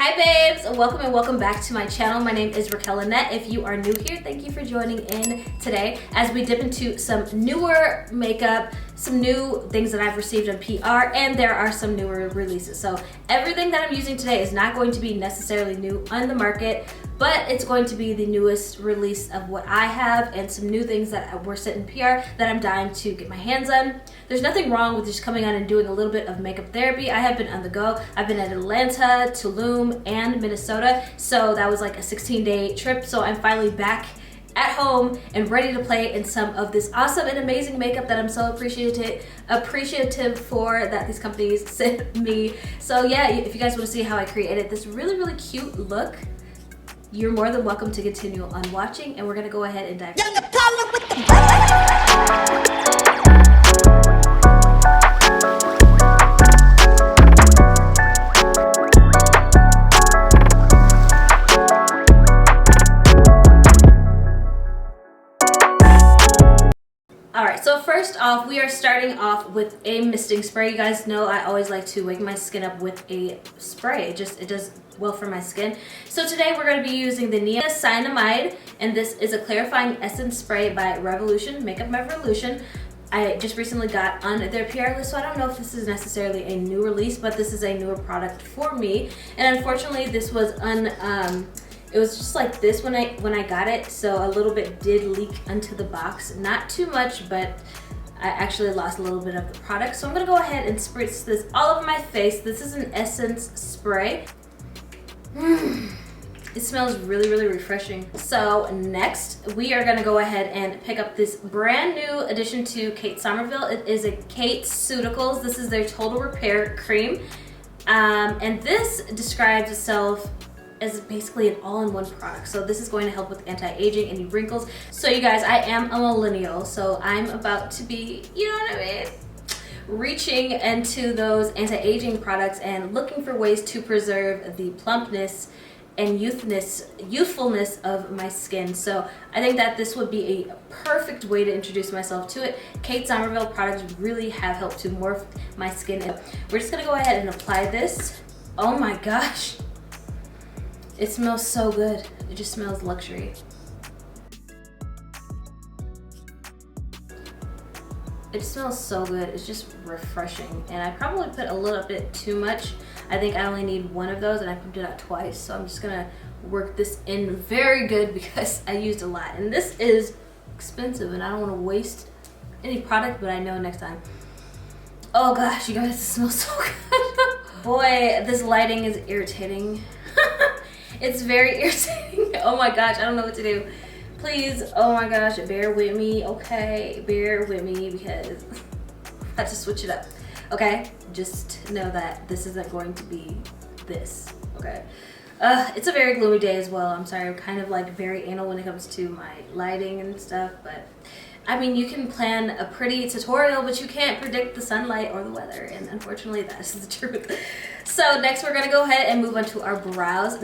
Hi babes, welcome and welcome back to my channel. My name is Raquelle Lynnette. If you are new here, thank you for joining in today as we dip into some newer makeup, some new things that I've received on PR, and there are some newer releases. So everything that I'm using today is not going to be necessarily new on the market, but it's going to be the newest release of what I have and some new things that were sent in PR that I'm dying to get my hands on. There's nothing wrong with just coming on and doing a little bit of makeup therapy. I have been on the go. I've been at Atlanta, Tulum, and Minnesota. So that was like a 16-day trip. So I'm finally back at home and ready to play in some of this awesome and amazing makeup that I'm so appreciative for that these companies sent me. So yeah, if you guys want to see how I created this really cute look, you're more than welcome to continue on watching, and we're gonna go ahead and dive in. Alright, so first off, we are starting off with a misting spray. You guys know I always like to wake my skin up with a spray. It does well for my skin. So today we're going to be using the Niacinamide, and this is a clarifying essence spray by Makeup Revolution. I just recently got on their PR list, so I don't know if this is necessarily a new release, but this is a newer product for me. And unfortunately, this was it was just like this when I got it, so a little bit did leak into the box. Not too much, but I actually lost a little bit of the product. So I'm gonna go ahead and spritz this all over my face. This is an essence spray. It smells really refreshing. So next, we are gonna go ahead and pick up this brand new addition to Kate Somerville. It is a Kate Cuticles. This is their Total Repair Cream. And this describes itself as basically an all-in-one product. So this is going to help with anti-aging, any wrinkles. So you guys, I am a millennial, so I'm about to be, you know what I mean, reaching into those anti-aging products and looking for ways to preserve the plumpness and youthfulness of my skin. So I think that this would be a perfect way to introduce myself to it. Kate Somerville products really have helped to morph my skin. We're just gonna go ahead and apply this. Oh my gosh. It smells so good. It just smells luxury. It smells so good. It's just refreshing. And I probably put a little bit too much. I think I only need one of those, and I pumped it out twice. So I'm just gonna work this in very good because I used a lot. And this is expensive, and I don't wanna waste any product, but I know next time. Oh gosh, you guys, it smells so good. Boy, this lighting is irritating. It's very irritating. Oh my gosh, I don't know what to do. Please, oh my gosh, bear with me, okay? Bear with me because I have to switch it up, okay? Just know that this isn't going to be this, okay? It's a very gloomy day as well. I'm sorry, I'm kind of like very anal when it comes to my lighting and stuff, but I mean, you can plan a pretty tutorial, but you can't predict the sunlight or the weather, and unfortunately that is the truth. So next we're gonna go ahead and move on to our brows.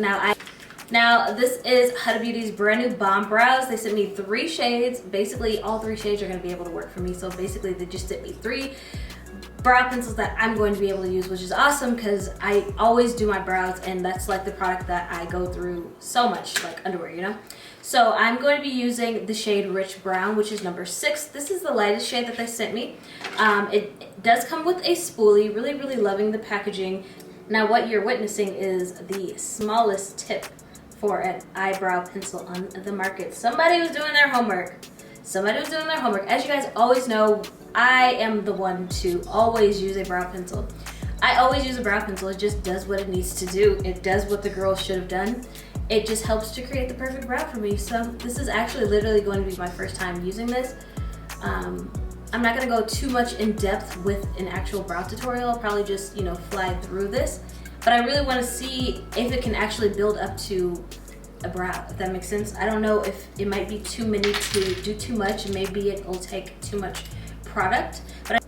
Now this is Huda Beauty's brand new Bomb Brows. They sent me 3 shades. Basically all 3 shades are gonna be able to work for me. So basically they just sent me 3 brow pencils that I'm going to be able to use, which is awesome because I always do my brows, and that's like the product that I go through so much, like underwear, you know? So I'm going to be using the shade Rich Brown, which is number 6. This is the lightest shade that they sent me. It does come with a spoolie. Really loving the packaging. Now what you're witnessing is the smallest tip for an eyebrow pencil on the market. Somebody was doing their homework. Somebody was doing their homework. As you guys always know, I am the one to always use a brow pencil. I always use a brow pencil. It just does what it needs to do. It does what the girl should have done. It just helps to create the perfect brow for me. So this is actually literally going to be my first time using this. I'm not gonna go too much in depth with an actual brow tutorial. I'll probably just, you know, fly through this. But I really wanna see if it can actually build up to a brow, if that makes sense. I don't know if it might be too many to do too much, and maybe it'll take too much product. But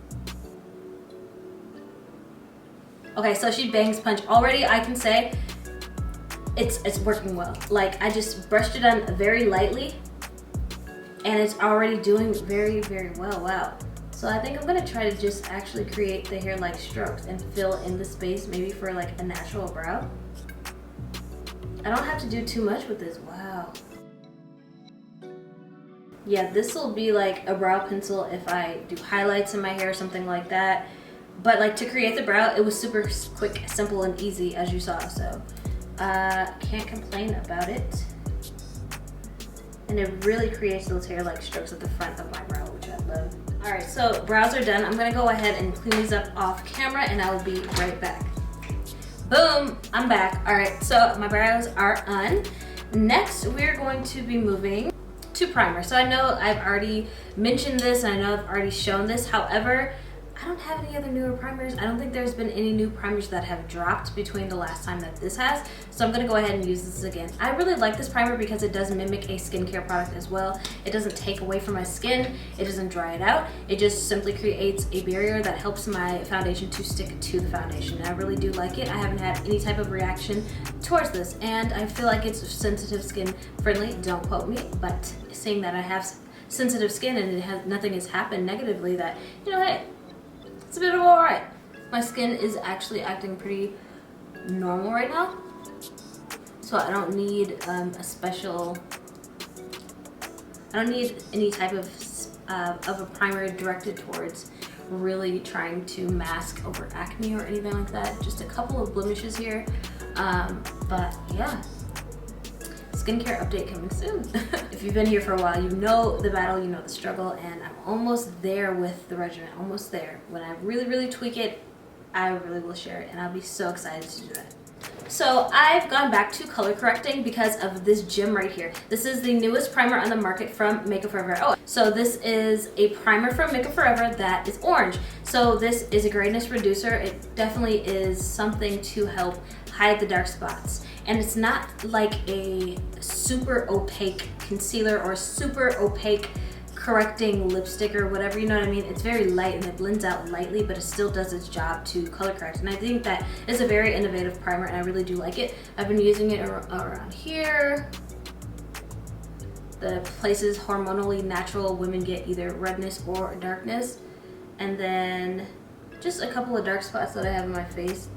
okay, so she bangs punch. Already I can say it's working well. Like, I just brushed it on very lightly and it's already doing very well. Wow. So I think I'm gonna try to just actually create the hair-like strokes and fill in the space, maybe for like a natural brow. I don't have to do too much with this. Wow. Yeah, this will be like a brow pencil if I do highlights in my hair or something like that. But like to create the brow, it was super quick, simple, and easy as you saw. So can't complain about it. And it really creates those hair-like strokes at the front of my brow, which I love. All right, so brows are done. I'm gonna go ahead and clean these up off camera and I will be right back. Boom, I'm back. All right, so my brows are on. Next, we're going to be moving to primer. So I know I've already mentioned this and I know I've already shown this. However, I don't have any other newer primers. I don't think there's been any new primers that have dropped between the last time that this has. So I'm gonna go ahead and use this again. I really like this primer because it does mimic a skincare product as well. It doesn't take away from my skin. It doesn't dry it out. It just simply creates a barrier that helps my foundation to stick to the foundation. And I really do like it. I haven't had any type of reaction towards this. And I feel like it's sensitive skin friendly. Don't quote me, but seeing that I have sensitive skin and nothing has happened negatively, that, you know, hey, it's a bit of alright. My skin is actually acting pretty normal right now, so I don't need I don't need any type of a primer directed towards really trying to mask over acne or anything like that. Just a couple of blemishes here, but yeah. Skincare update coming soon. If you've been here for a while, you know the battle, you know the struggle, and I'm almost there with the regimen, almost there. When I really tweak it, I really will share it, and I'll be so excited to do that. So I've gone back to color correcting because of this gem right here. This is the newest primer on the market from Makeup Forever. Oh, so this is a primer from Makeup Forever that is orange. So this is a grayness reducer. It definitely is something to help hide the dark spots. And it's not like a super opaque concealer or super opaque correcting lipstick or whatever, you know what I mean? It's very light and it blends out lightly, but it still does its job to color correct. And I think that is a very innovative primer and I really do like it. I've been using it around here, the places hormonally natural women get either redness or darkness, and then just a couple of dark spots that I have in my face.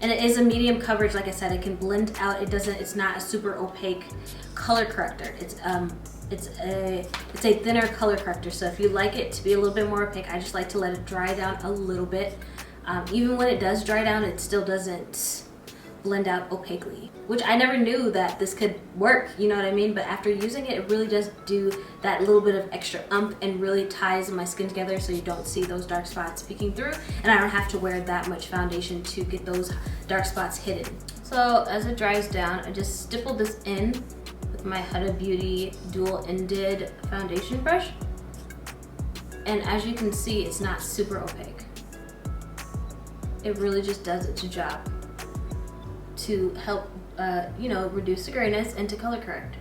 And it is a medium coverage, like I said. It can blend out. It's not a super opaque color corrector. It's a thinner color corrector. So if you like it to be a little bit more opaque, I just like to let it dry down a little bit. Even when it does dry down, it still doesn't blend out opaquely, which I never knew that this could work, you know what I mean? But after using it, it really does do that little bit of extra and really ties my skin together so you don't see those dark spots peeking through, and I don't have to wear that much foundation to get those dark spots hidden. So as it dries down, I just stipple this in with my Huda Beauty dual-ended foundation brush, and as you can see, it's not super opaque. It really just does its job to help, you know, reduce the grayness and to color correct.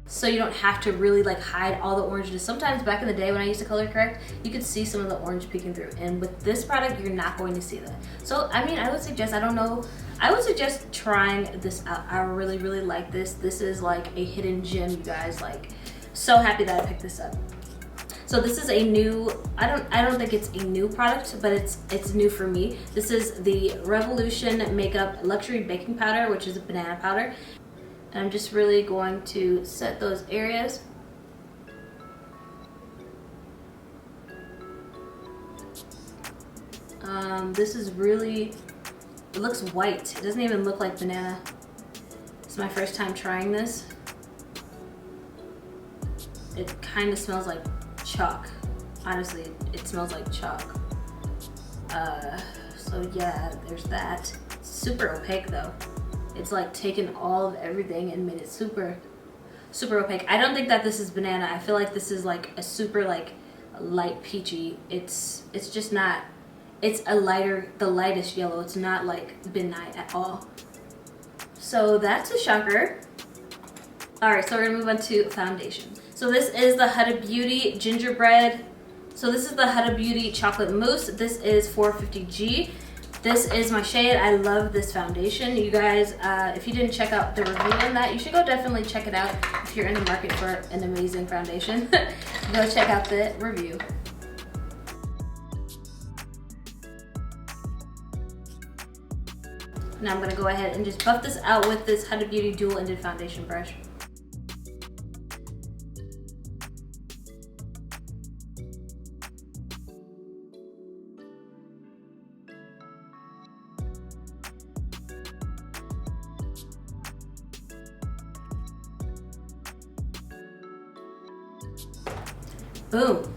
So you don't have to really like hide all the oranges. Sometimes back in the day when I used to color correct, you could see some of the orange peeking through. And with this product, you're not going to see that. So, I mean, I would suggest, I would suggest trying this out. I really like this. This is like a hidden gem, you guys. Like, so happy that I picked this up. So this is a new, I don't think it's a new product, but it's new for me. This is the Revolution Makeup Luxury Baking Powder, which is a banana powder. And I'm just really going to set those areas. This is really, it looks white. It doesn't even look like banana. It's my first time trying this. It kind of smells like chalk. Honestly, it smells like chalk. So yeah, there's that. It's super opaque though. It's like taken all of everything and made it super opaque. I don't think that this is banana. I feel like this is like a super like light peachy. It's just not, it's the lightest yellow. It's not like midnight at all. So that's a shocker. All right, so we're gonna move on to foundation. So this is the Huda Beauty Gingerbread. So this is the Huda Beauty Chocolate Mousse. This is 450G. This is my shade. I love this foundation. You guys, if you didn't check out the review on that, you should go definitely check it out if you're in the market for an amazing foundation. Go check out the review. Now I'm gonna go ahead and just buff this out with this Huda Beauty dual-ended foundation brush. Boom.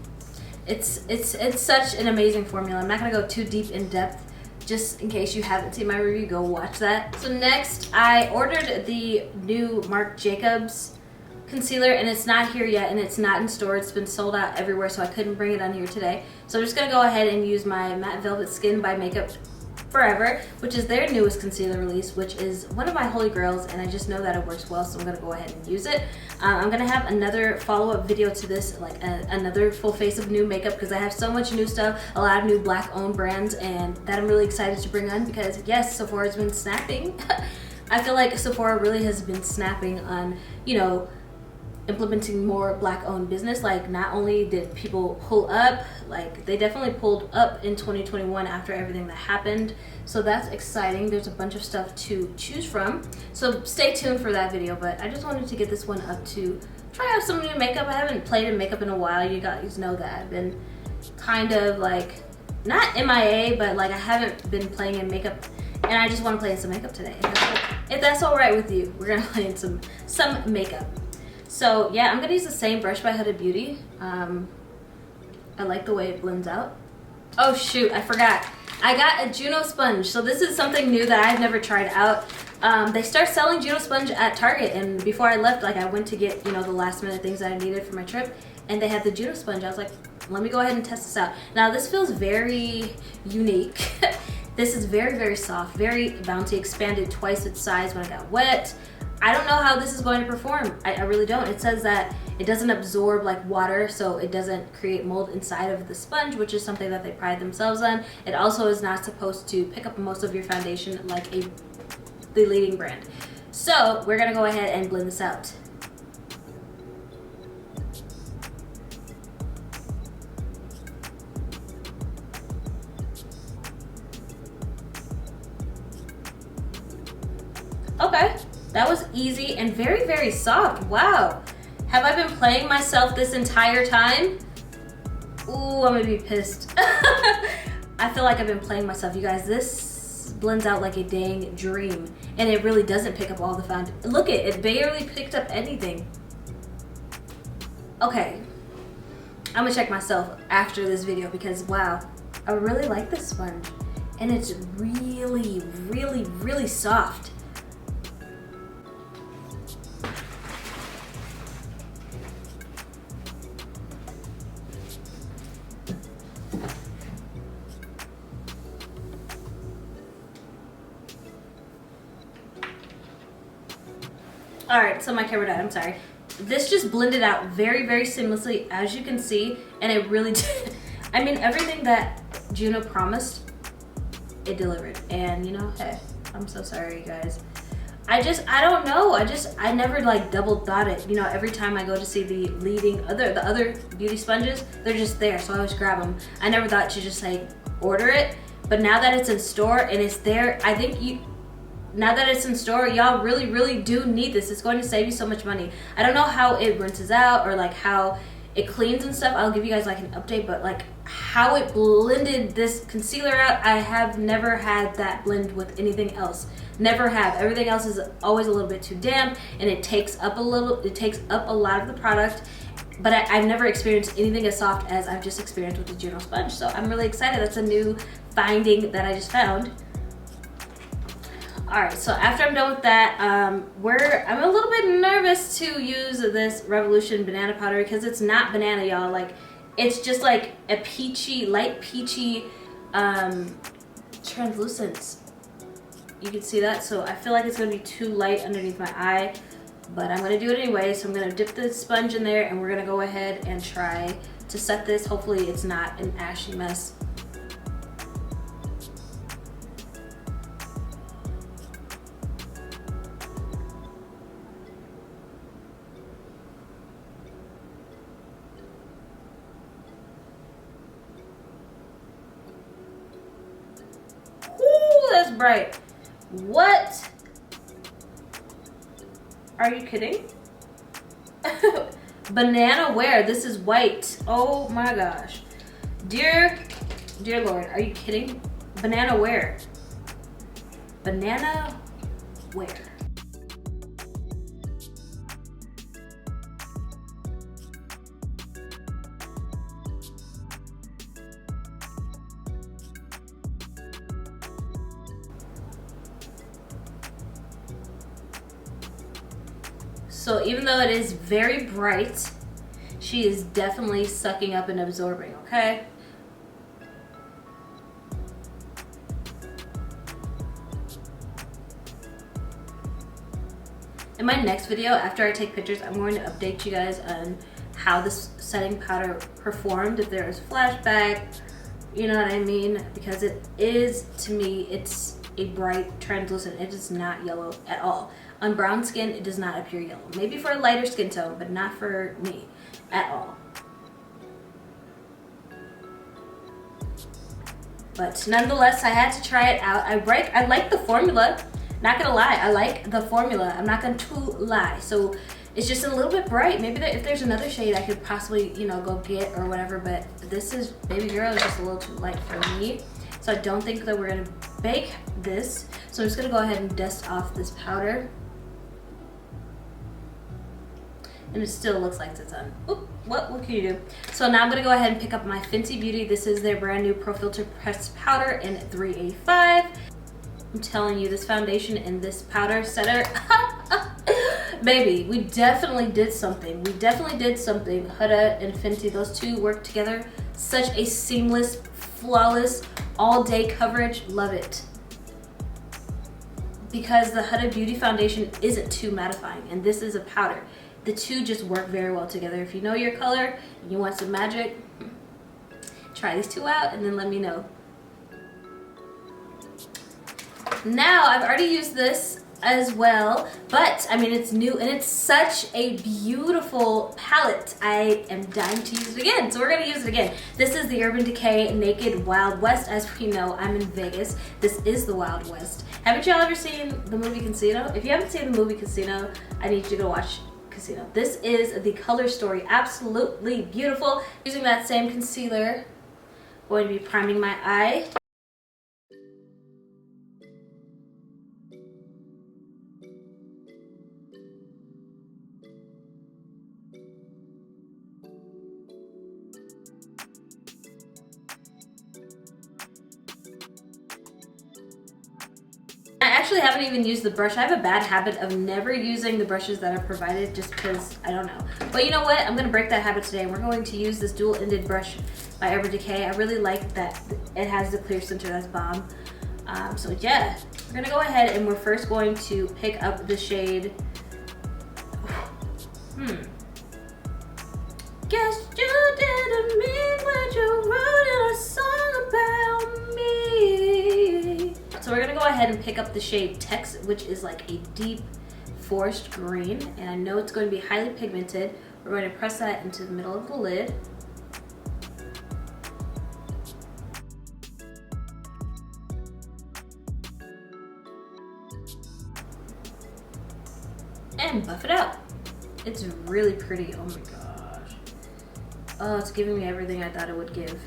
It's such an amazing formula. I'm not gonna go too deep in depth. Just in case you haven't seen my review, go watch that. So next, I ordered the new Marc Jacobs concealer, and it's not here yet, and it's not in store. It's been sold out everywhere, so I couldn't bring it on here today. So I'm just gonna go ahead and use my Matte Velvet Skin by Makeup Forever, which is their newest concealer release, which is one of my holy grails, and I just know that it works well, so I'm gonna go ahead and use it. I'm gonna have another follow-up video to this, like another full face of new makeup, because I have so much new stuff, a lot of new Black-owned brands, and that I'm really excited to bring on, because yes, Sephora's been snapping. I feel like Sephora really has been snapping on, you know, implementing more Black-owned business. Like, not only did people pull up, like they definitely pulled up in 2021 after everything that happened, so that's exciting. There's a bunch of stuff to choose from, so stay tuned for that video. But I just wanted to get this one up to try out some new makeup. I haven't played in makeup in a while. You guys know that I've been kind of like, not MIA, but like I haven't been playing in makeup, and I just want to play in some makeup today. If that's all right with you, we're gonna play in some makeup. So yeah, I'm gonna use the same brush by Huda Beauty. I like the way it blends out. Oh shoot, I forgot. I got a Judo Sponge. So this is something new that I've never tried out. They start selling Judo Sponge at Target, and before I left, like I went to get, you know, the last minute things that I needed for my trip, and they had the Judo Sponge. I was like, let me go ahead and test this out. Now this feels very unique. This is very, very soft, very bouncy, expanded twice its size when it got wet. I don't know how this is going to perform. I really don't. It says that it doesn't absorb like water, so it doesn't create mold inside of the sponge, which is something that they pride themselves on. It also is not supposed to pick up most of your foundation like the leading brand. So we're gonna go ahead and blend this out. Okay. That was easy and very, very soft. Wow. Have I been playing myself this entire time? Ooh, I'm gonna be pissed. I feel like I've been playing myself. You guys, this blends out like a dang dream. And it really doesn't pick up all the foundation. Look it barely picked up anything. Okay. I'm gonna check myself after this video because wow, I really like this sponge. And it's really, really, really soft. All right, so my camera died, I'm sorry. This just blended out very, very seamlessly, as you can see, and it really did. I mean, everything that Juno promised, it delivered. And you know, hey, I'm so sorry, you guys. I don't know, I never like double thought it. You know, every time I go to see the other beauty sponges, they're just there, so I always grab them. I never thought to just like order it, but now that it's in store and it's there, I think now that it's in store, y'all really, really do need this. It's going to save you so much money. I don't know how it rinses out or like how it cleans and stuff. I'll give you guys like an update, but like how it blended this concealer out, I have never had that blend with anything else. Never have. Everything else is always a little bit too damp and it takes up a lot of the product. But I've never experienced anything as soft as I've just experienced with the Judo Sponge. So I'm really excited. That's a new finding that I just found. All right, so after I'm done with that, I'm a little bit nervous to use this Revolution banana powder because it's not banana, y'all. Like, it's just like a peachy, light peachy translucence. You can see that, so I feel like it's gonna be too light underneath my eye, but I'm gonna do it anyway. So I'm gonna dip the sponge in there and we're gonna go ahead and try to set this. Hopefully it's not an ashy mess. Ooh, that's bright. What? Are you kidding? Banana where? This is white. Oh my gosh. Dear Lord, are you kidding? Banana where? Banana where? So even though it is very bright, she is definitely sucking up and absorbing, okay? In my next video, after I take pictures, I'm going to update you guys on how this setting powder performed, if there was flashback, you know what I mean? Because it is, to me, it's a bright translucent. It is not yellow at all. On brown skin, it does not appear yellow. Maybe for a lighter skin tone, but not for me at all. But nonetheless, I had to try it out. I like the formula. Not gonna lie, I like the formula. I'm not going to lie. So it's just a little bit bright. Maybe if there's another shade I could possibly, you know, go get or whatever. But this is, baby girl, is just a little too light for me. So I don't think that we're gonna bake this. So I'm just gonna go ahead and dust off this powder. And it still looks like it's on. Oop, what can you do? So now I'm gonna go ahead and pick up my Fenty Beauty. This is their brand new Pro Filter Pressed Powder in 385. I'm telling you, this foundation and this powder setter, baby, we definitely did something. We definitely did something. Huda and Fenty, those two work together. Such a seamless, flawless, all day coverage. Love it. Because the Huda Beauty foundation isn't too mattifying, and this is a powder. The two just work very well together. If you know your color and you want some magic, try these two out and then let me know. Now, I've already used this as well, but I mean, it's new and it's such a beautiful palette. I am dying to use it again, so we're gonna use it again. This is the Urban Decay Naked Wild West. As we know, I'm in Vegas. This is the Wild West. Haven't y'all ever seen the movie Casino? If you haven't seen the movie Casino, I need you to go watch Casino. This is the color story. Absolutely beautiful. Using that same concealer, going to be priming my eye. I actually haven't even used the brush. I have a bad habit of never using the brushes that are provided just because, I don't know. But you know what? I'm gonna break that habit today. We're going to use this dual-ended brush by Urban Decay. I really like that it has the clear center. That's bomb. So yeah, we're gonna go ahead and we're first going to pick up the shade. Guess you didn't mean what you wrote in a song about me. So we're gonna go ahead and pick up the shade Tex, which is like a deep forest green, and I know it's going to be highly pigmented. We're going to press that into the middle of the lid. And buff it out. It's really pretty. Oh my gosh. Oh, it's giving me everything I thought it would give.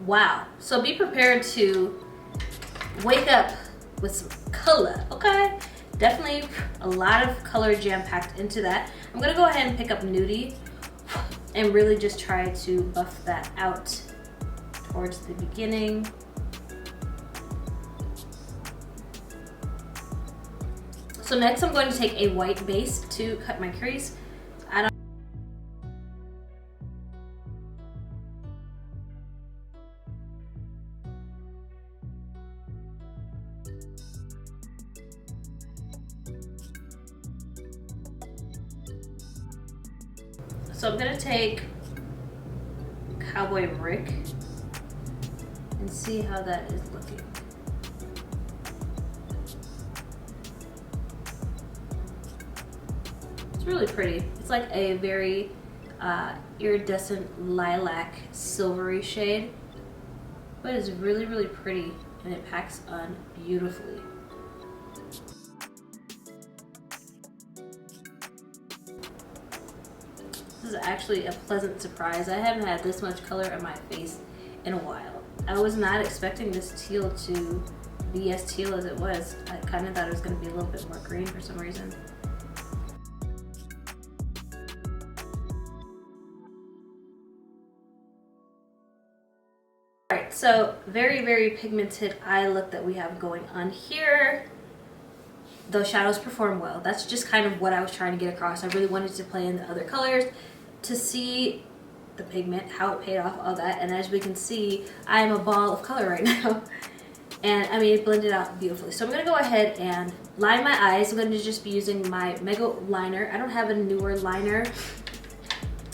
Wow. So be prepared to wake up with some color, okay? Definitely a lot of color jam-packed into that. I'm gonna go ahead and pick up Nudie and really just try to buff that out towards the beginning. So next I'm going to take a white base to cut my crease. So I'm gonna take Cowboy Rick and see how that is looking. It's really pretty. It's like a very iridescent lilac silvery shade, but it's really, really pretty and it packs on beautifully. This is actually a pleasant surprise. I haven't had this much color on my face in a while. I was not expecting this teal to be as teal as it was. I kind of thought it was going to be a little bit more green for some reason. Alright, so very, very pigmented eye look that we have going on here. Those shadows perform well. That's just kind of what I was trying to get across. I really wanted to play in the other colors to see the pigment, how it paid off, all that. And as we can see, I am a ball of color right now. And I mean, it blended out beautifully. So I'm gonna go ahead and line my eyes. I'm gonna just be using my Mega liner. I don't have a newer liner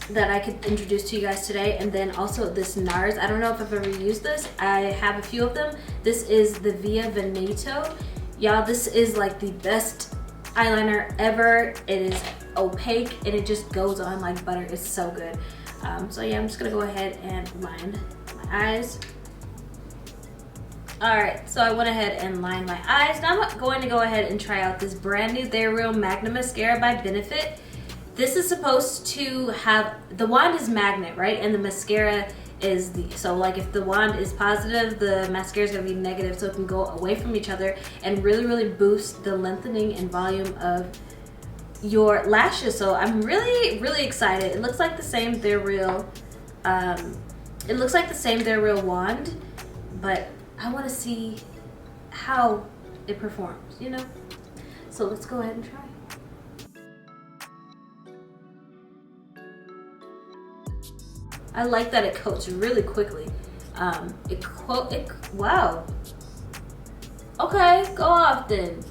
that I could introduce to you guys today. And then also this NARS. I don't know if I've ever used this. I have a few of them. This is the Via Veneto. Y'all, this is like the best eyeliner ever. It is opaque and it just goes on like butter. It's so good. So yeah, I'm just gonna go ahead and line my eyes. Alright, so I went ahead and lined my eyes. Now I'm going to go ahead and try out this brand new They're Real Magnum Mascara by Benefit. This is supposed to have, the wand is magnet, right? And the mascara is the, so like if the wand is positive, the mascara is gonna be negative, so it can go away from each other and really, really boost the lengthening and volume of your lashes. So I'm really, really excited. It looks like the same They're Real, it looks like the same They're Real wand, but I want to see how it performs, you know? So let's go ahead and try. I like that it coats really quickly. Wow. Okay, go off then.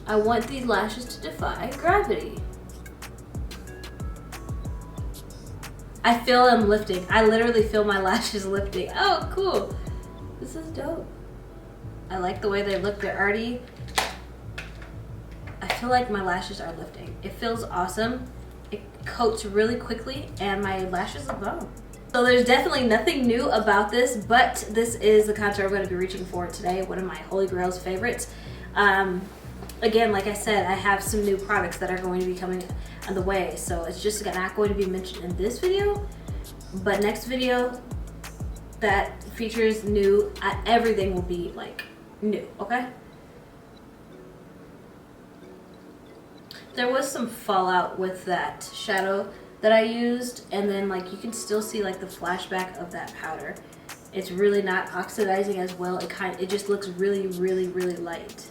I want these lashes to defy gravity. I feel them lifting. I literally feel my lashes lifting. Oh, cool. This is dope. I like the way they look. They're already, I feel like my lashes are lifting. It feels awesome. It coats really quickly and my lashes look bomb. So there's definitely nothing new about this, but this is the contour I'm going to be reaching for today. One of my Holy Grails favorites. Again, like I said, I have some new products that are going to be coming on the way, so it's just not going to be mentioned in this video, but next video that features new, everything will be like new, okay? There was some fallout with that shadow that I used, and then like you can still see like the flashback of that powder. It's really not oxidizing as well. It just looks really, really, really light.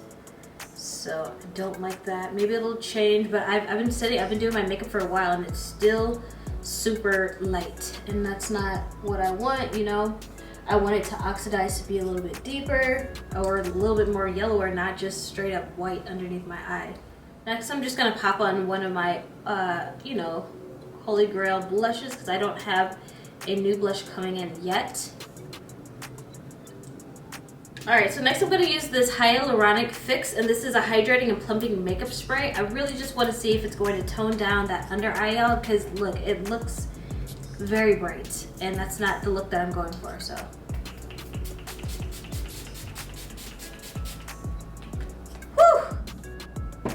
So I don't like that. Maybe it'll change, but I've been doing my makeup for a while and it's still super light, and that's not what I want, you know? I want it to oxidize to be a little bit deeper or a little bit more yellower, not just straight up white underneath my eye. Next, I'm just gonna pop on one of my, you know, Holy Grail blushes because I don't have a new blush coming in yet. Alright, so next I'm going to use this Hyaluronic Fix, and this is a hydrating and plumping makeup spray. I really just want to see if it's going to tone down that under eye out, because look, it looks very bright, and that's not the look that I'm going for, so. Whew!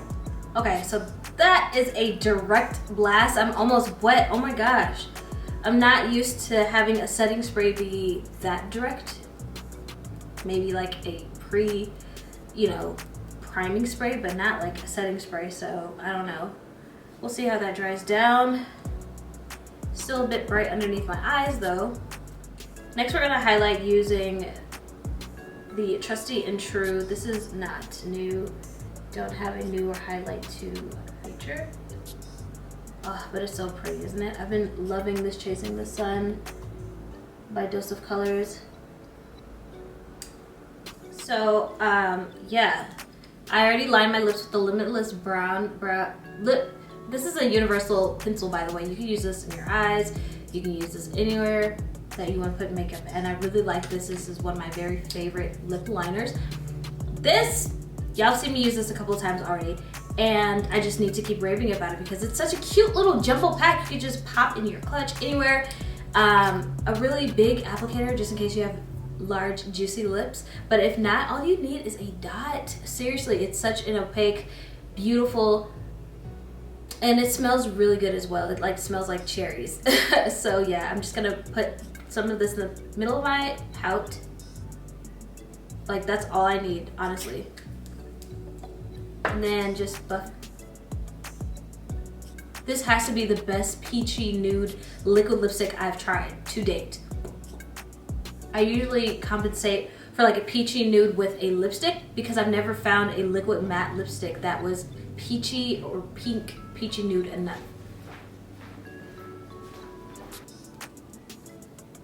Okay, so that is a direct blast. I'm almost wet, oh my gosh. I'm not used to having a setting spray be that direct. Maybe like a you know, priming spray, but not like a setting spray, so I don't know. We'll see how that dries down. Still a bit bright underneath my eyes though. Next we're gonna highlight using the trusty and true, this is not new, don't have a newer highlight to feature. Oh, but it's so pretty, isn't it? I've been loving this Chasing the Sun by Dose of Colors. So, yeah, I already lined my lips with the Limitless This is a universal pencil, by the way. You can use this in your eyes. You can use this anywhere that you want to put makeup. And I really like this. This is one of my very favorite lip liners. This, y'all seen me use this a couple of times already. and I just need to keep raving about it because it's such a cute little jumbo pack. You can just pop in your clutch anywhere. A really big applicator just in case you have large juicy lips, but if not, all you need is a dot. Seriously, it's such an opaque, beautiful, and it smells really good as well. It like smells like cherries. So yeah, I'm just gonna put some of this in the middle of my pout. Like that's all I need, honestly. And then just buff. This has to be the best peachy nude liquid lipstick I've tried to date. I usually compensate for like a peachy nude with a lipstick because I've never found a liquid matte lipstick that was peachy or pink peachy nude enough.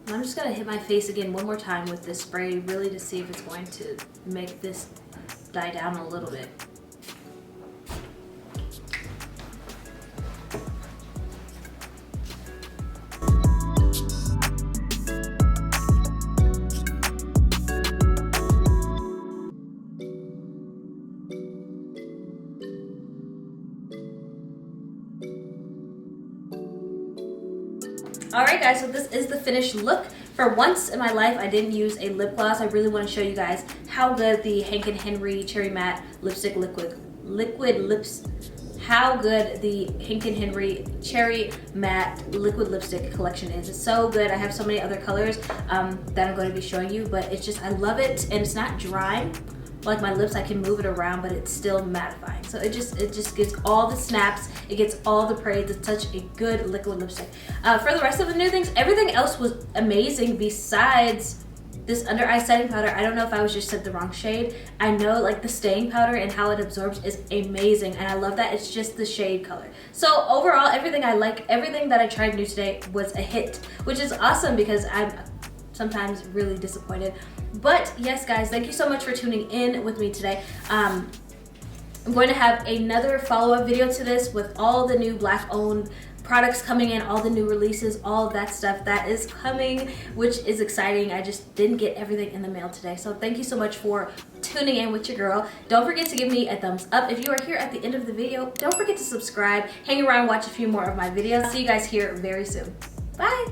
I'm just gonna hit my face again one more time with this spray really to see if it's going to make this die down a little bit. Alright guys, so this is the finished look. For once in my life, I didn't use a lip gloss. I really want to show you guys how good the Hank & Henry Cherry Matte Lipstick how good the Hank & Henry Cherry Matte Liquid Lipstick collection is. It's so good. I have so many other colors that I'm going to be showing you, but it's just, I love it, and it's not drying. Like my lips, I can move it around, but it's still mattifying. So it just gives all the snaps. It gets all the praise. It's such a good liquid lipstick. For the rest of the new things, everything else was amazing besides this under eye setting powder. I don't know if I was just sent the wrong shade. I know like the staying powder and how it absorbs is amazing, and I love that it's just the shade color. So overall, everything I like, everything that I tried new today was a hit, which is awesome because I'm sometimes really disappointed. But yes guys, thank you so much for tuning in with me today. I'm going to have another follow-up video to this with all the new Black owned products coming in, all the new releases, all of that stuff that is coming, which is exciting. I just didn't get everything in the mail today. So thank you so much for tuning in with your girl. Don't forget to give me a thumbs up. If you are here at the end of the video, don't forget to subscribe, hang around, watch a few more of my videos. See you guys here very soon. Bye.